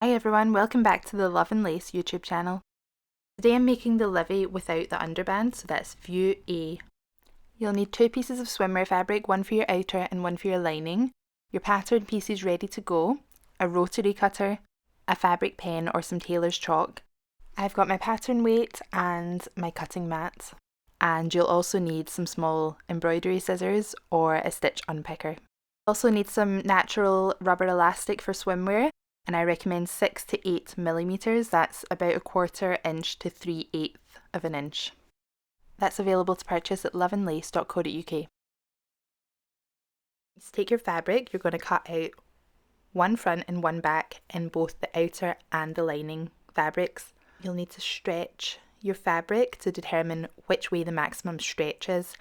Hi everyone, welcome back to the Love and Lace YouTube channel. Today I'm making the Livvy without the underband, so that's view A. You'll need 2 pieces of swimwear fabric, one for your outer and one for your lining, your pattern pieces ready to go, a rotary cutter, a fabric pen or some tailor's chalk. I've got my pattern weight and my cutting mat, and you'll also need some small embroidery scissors or a stitch unpicker. You'll also need some natural rubber elastic for swimwear, and I recommend 6 to 8 millimeters. That's about 1/4 inch to 3/8 of an inch. That's available to purchase at loveandlace.co.uk. So take your fabric, you're going to cut out one front and one back in both the outer and the lining fabrics. You'll need to stretch your fabric to determine which way the maximum stretch is,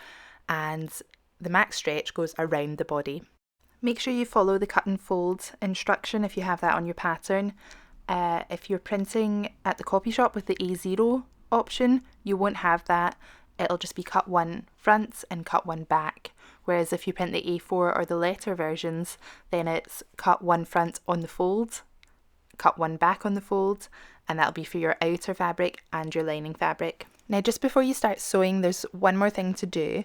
and the max stretch goes around the body. Make sure you follow the cut and fold instruction if you have that on your pattern. If you're printing at the copy shop with the A0 option, you won't have that. It'll just be cut one front and cut one back. Whereas if you print the A4 or the letter versions, then it's cut one front on the fold, cut one back on the fold, and that'll be for your outer fabric and your lining fabric. Now, just before you start sewing, there's one more thing to do,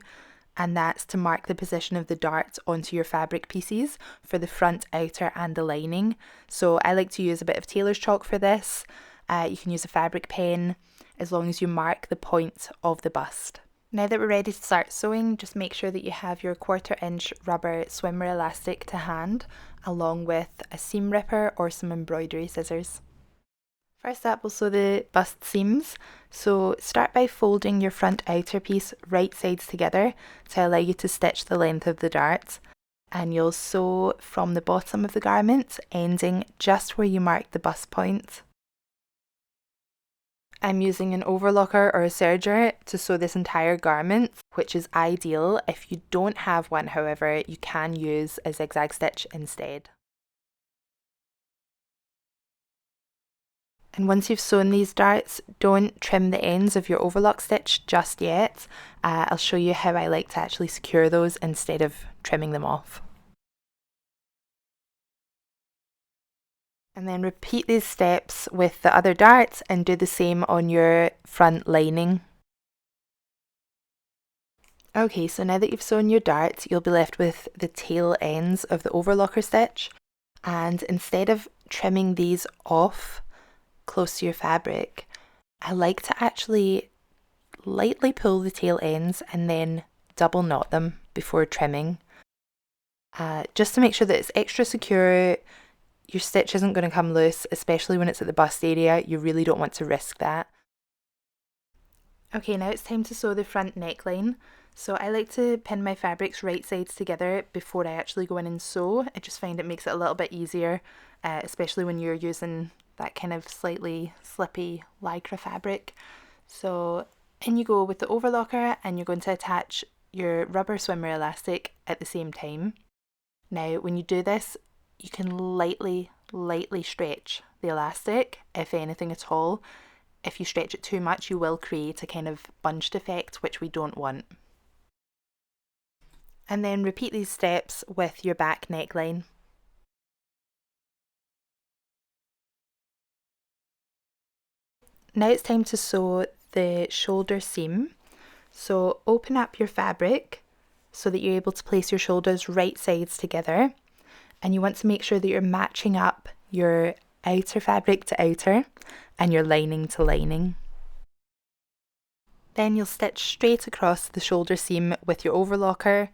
and that's to mark the position of the dart onto your fabric pieces for the front, outer and the lining. So I like to use a bit of tailor's chalk for this. You can use a fabric pen as long as you mark the point of the bust. Now that we're ready to start sewing, just make sure that you have your 1/4 inch rubber swimwear elastic to hand, along with a seam ripper or some embroidery scissors. First up, we'll sew the bust seams. So start by folding your front outer piece right sides together to allow you to stitch the length of the dart. And you'll sew from the bottom of the garment, ending just where you marked the bust point. I'm using an overlocker or a serger to sew this entire garment, which is ideal. If you don't have one, however, you can use a zigzag stitch instead. And once you've sewn these darts, don't trim the ends of your overlock stitch just yet. I'll show you how I like to actually secure those instead of trimming them off. And then repeat these steps with the other darts and do the same on your front lining. Okay, so now that you've sewn your darts, you'll be left with the tail ends of the overlocker stitch. And instead of trimming these off close to your fabric, I like to actually lightly pull the tail ends and then double knot them before trimming, just to make sure that it's extra secure. Your stitch isn't going to come loose, especially when it's at the bust area. You really don't want to risk that. Okay, now it's time to sew the front neckline. So I like to pin my fabrics right sides together before I actually go in and sew. I just find it makes it a little bit easier, especially when you're using that kind of slightly slippy lycra fabric. So in you go with the overlocker, and you're going to attach your rubber swimwear elastic at the same time. Now when you do this, you can lightly stretch the elastic, if anything at all. If you stretch it too much, you will create a kind of bunched effect, which we don't want. And then repeat these steps with your back neckline. Now it's time to sew the shoulder seam. So open up your fabric so that you're able to place your shoulders right sides together. And you want to make sure that you're matching up your outer fabric to outer and your lining to lining. Then you'll stitch straight across the shoulder seam with your overlocker,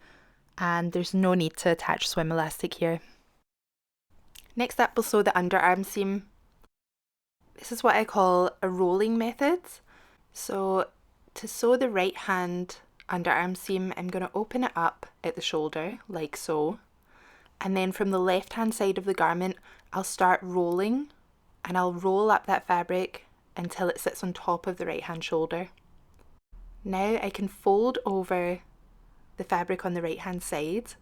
and there's no need to attach swim elastic here. Next up, we'll sew the underarm seam. This is what I call a rolling method. So to sew the right hand underarm seam, I'm going to open it up at the shoulder like so. And then from the left hand side of the garment, I'll start rolling, and I'll roll up that fabric until it sits on top of the right hand shoulder. Now I can fold over the fabric on the right hand side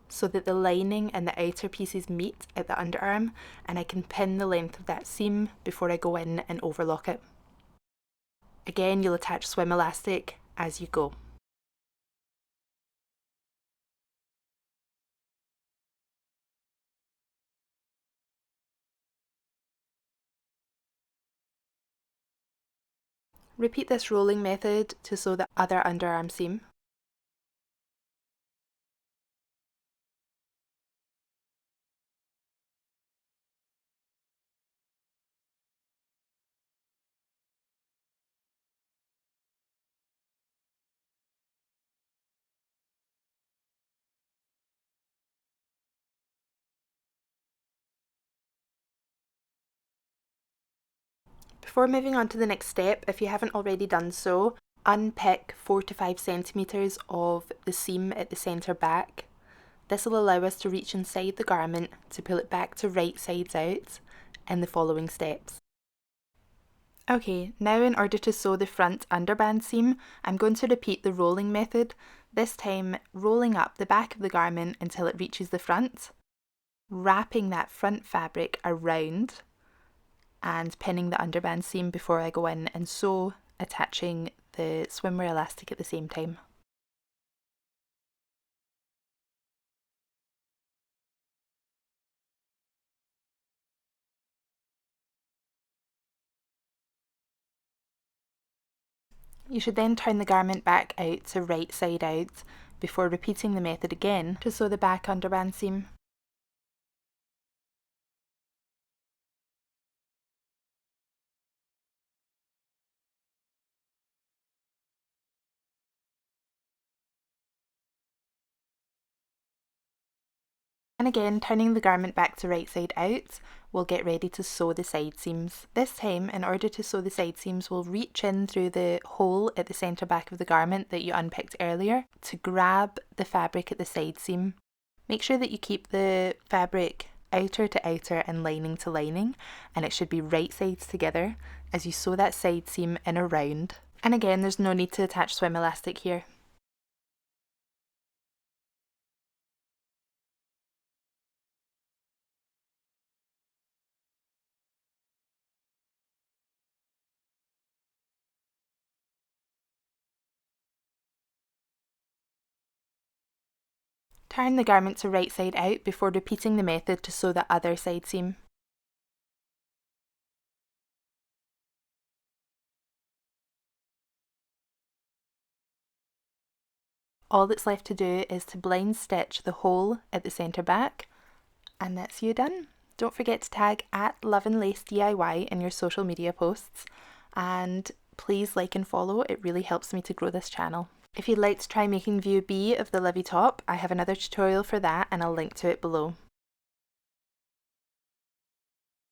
so that the lining and the outer pieces meet at the underarm, and I can pin the length of that seam before I go in and overlock it. Again, you'll attach swim elastic as you go. Repeat this rolling method to sew the other underarm seam. Before moving on to the next step, if you haven't already done so, unpick 4 to 5 centimetres of the seam at the centre back. This will allow us to reach inside the garment to pull it back to right sides out in the following steps. Okay, now in order to sew the front underband seam, I'm going to repeat the rolling method, this time rolling up the back of the garment until it reaches the front, wrapping that front fabric around and pinning the underband seam before I go in and sew, attaching the swimwear elastic at the same time. You should then turn the garment back out to right side out before repeating the method again to sew the back underband seam. And again, turning the garment back to right side out, we'll get ready to sew the side seams. This time, in order to sew the side seams, we'll reach in through the hole at the centre back of the garment that you unpicked earlier to grab the fabric at the side seam. Make sure that you keep the fabric outer to outer and lining to lining, and it should be right sides together as you sew that side seam in around. And again, there's no need to attach swim elastic here. Turn the garment to right side out before repeating the method to sew the other side seam. All that's left to do is to blind stitch the hole at the centre back, and that's you done. Don't forget to tag at loveandlace.diy in your social media posts, and please like and follow, it really helps me to grow this channel. If you'd like to try making view B of the Livvy top, I have another tutorial for that and I'll link to it below.